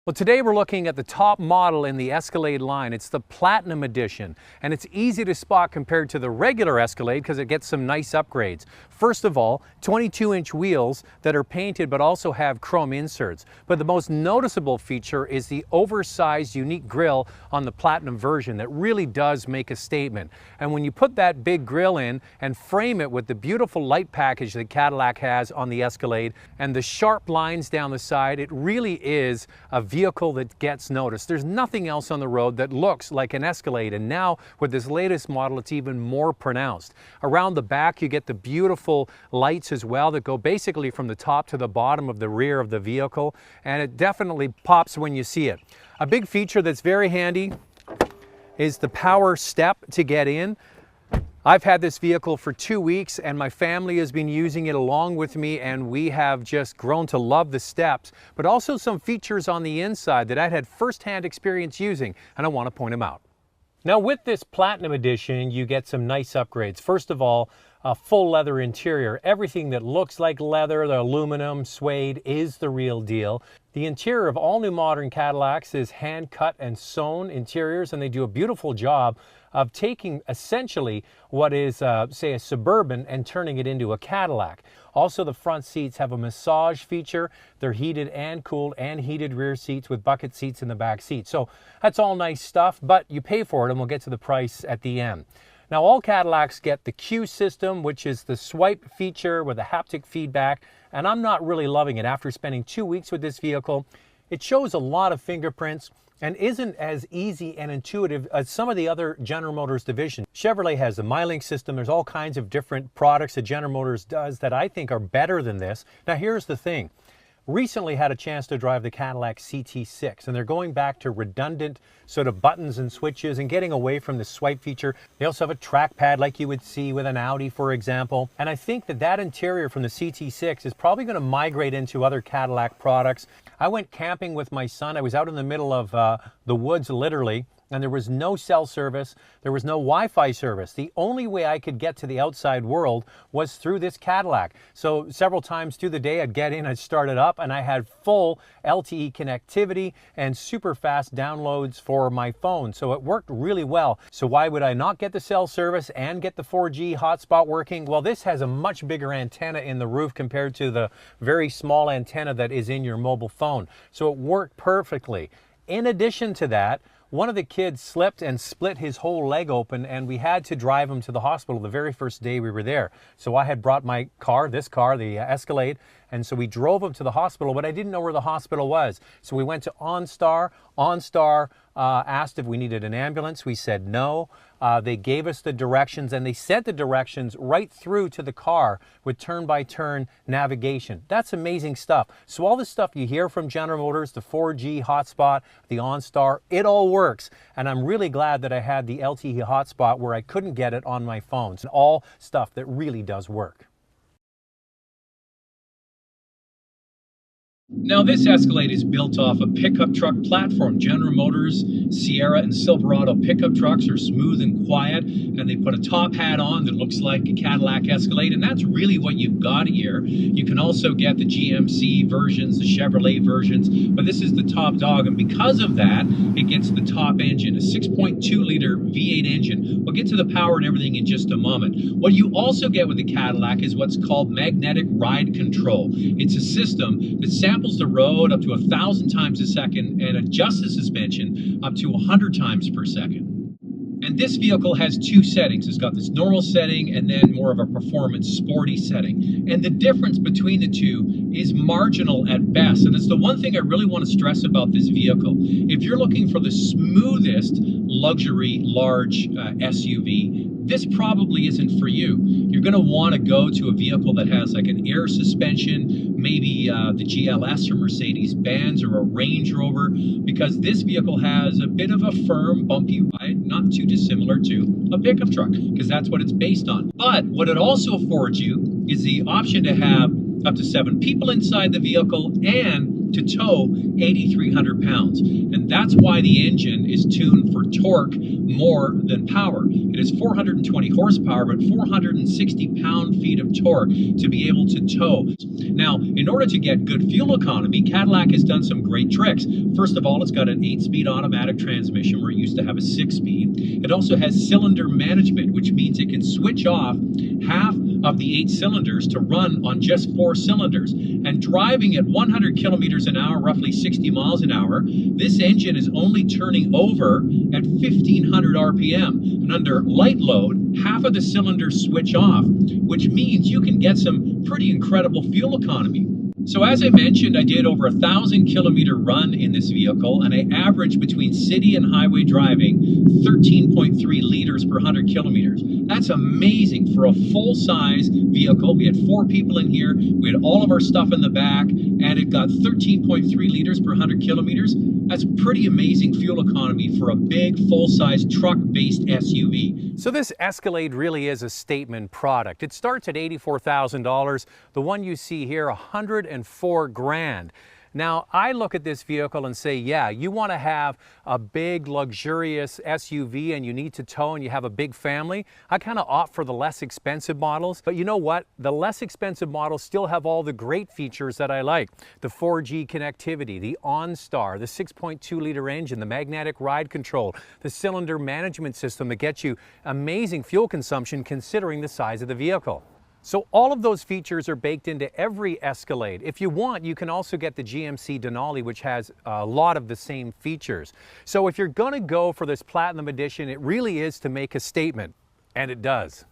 Well, today we're looking at the top model in the Escalade line. It's the Platinum Edition, and it's easy to spot compared to the regular Escalade because it gets some nice upgrades. First of all, 22-inch wheels that are painted but also have chrome inserts. But the most noticeable feature is the oversized unique grille on the Platinum version that really does make a statement. And when you put that big grille in and frame it with the beautiful light package that Cadillac has on the Escalade and the sharp lines down the side, it really is a vehicle that gets noticed. There's nothing else on the road that looks like an Escalade, and now with this latest model it's even more pronounced. Around the back you get the beautiful lights as well that go basically from the top to the bottom of the rear of the vehicle, and it definitely pops when you see it. A big feature that's very handy is the power step to get in. I've had this vehicle for 2 weeks and my family has been using it along with me, and we have just grown to love the steps, but also some features on the inside that I had first-hand experience using, and I want to point them out. Now with this Platinum Edition, you get some nice upgrades. First of all, a full leather interior. Everything that looks like leather, the aluminum, suede, is the real deal. The interior of all new modern Cadillacs is hand-cut and sewn interiors, and they do a beautiful job of taking essentially what is, say, a Suburban and turning it into a Cadillac. Also, the front seats have a massage feature. They're heated and cooled, and heated rear seats with bucket seats in the back seat. So that's all nice stuff, but you pay for it, and we'll get to the price at the end. Now, all Cadillacs get the Q system, which is the swipe feature with a haptic feedback, and I'm not really loving it. After spending 2 weeks with this vehicle, it shows a lot of fingerprints and isn't as easy and intuitive as some of the other General Motors divisions. Chevrolet has the MyLink system. There's all kinds of different products that General Motors does that I think are better than this. Now, here's the thing. Recently had a chance to drive the Cadillac CT6, and they're going back to redundant sort of buttons and switches and getting away from the swipe feature. They also have a trackpad like you would see with an Audi, for example. And I think that that interior from the CT6 is probably going to migrate into other Cadillac products. I went camping with my son. I was out in the middle of the woods, literally, and there was no cell service, there was no Wi-Fi service. The only way I could get to the outside world was through this Cadillac. So several times through the day I'd get in, I'd start it up, and I had full LTE connectivity and super fast downloads for my phone. So it worked really well. So why would I not get the cell service and get the 4G hotspot working? Well, this has a much bigger antenna in the roof compared to the very small antenna that is in your mobile phone. So it worked perfectly. In addition to that, one of the kids slipped and split his whole leg open, and we had to drive him to the hospital the very first day we were there. So I had brought my car, this car, the Escalade, and so we drove him to the hospital, but I didn't know where the hospital was. So we went to OnStar. OnStar asked if we needed an ambulance. We said no. They gave us the directions, and they sent the directions right through to the car with turn-by-turn navigation. That's amazing stuff. So all this stuff you hear from General Motors, the 4G hotspot, the OnStar, it all works. And I'm really glad that I had the LTE hotspot where I couldn't get it on my phones. All stuff that really does work. Now, this Escalade is built off a pickup truck platform. General Motors, Sierra, and Silverado pickup trucks are smooth and quiet, and they put a top hat on that looks like a Cadillac Escalade, and that's really what you've got here. You can also get the GMC versions, the Chevrolet versions, but this is the top dog, and because of that, it gets the top engine, a 6.2-liter V8 engine. We'll get to the power and everything in just a moment. What you also get with the Cadillac is what's called magnetic ride control. It's a system that samples the road up to 1,000 times a second and adjusts the suspension up to 100 times per second. And this vehicle has two settings. It's got this normal setting and then more of a performance sporty setting. And the difference between the two is marginal at best. And it's the one thing I really want to stress about this vehicle. If you're looking for the smoothest luxury large SUV, this probably isn't for you. You're going to want to go to a vehicle that has like an air suspension, maybe the GLS or Mercedes-Benz or a Range Rover, because this vehicle has a bit of a firm, bumpy ride, not too dissimilar to a pickup truck, because that's what it's based on. But what it also affords you is the option to have up to 7 people inside the vehicle and to tow 8,300 pounds. And that's why the engine is tuned for torque more than power. It is 420 horsepower, but 460 pound-feet of torque to be able to tow. Now, in order to get good fuel economy, Cadillac has done some great tricks. First of all, it's got an 8-speed automatic transmission where it used to have a 6-speed. It also has cylinder management, which means it can switch off half of the 8 cylinders to run on just 4 cylinders. And driving at 100 kilometers an hour, roughly 60 miles an hour, this engine is only turning over at 1,500 RPM. And under light load, half of the cylinders switch off, which means you can get some pretty incredible fuel economy. So as I mentioned, I did over 1,000-kilometer run in this vehicle, and I averaged between city and highway driving 13.3 liters per 100 kilometers. That's amazing for a full-size vehicle. We had 4 people in here, we had all of our stuff in the back, and it got 13.3 liters per 100 kilometers. That's pretty amazing fuel economy for a big, full-size, truck-based SUV. So this Escalade really is a statement product. It starts at $84,000. The one you see here, $104 grand. Now, I look at this vehicle and say, yeah, you want to have a big, luxurious SUV and you need to tow and you have a big family. I kind of opt for the less expensive models. But you know what? The less expensive models still have all the great features that I like. The 4G connectivity, the OnStar, the 6.2-liter engine, the magnetic ride control, the cylinder management system that gets you amazing fuel consumption considering the size of the vehicle. So all of those features are baked into every Escalade. If you want, you can also get the GMC Denali, which has a lot of the same features. So if you're going to go for this Platinum Edition, it really is to make a statement, and it does.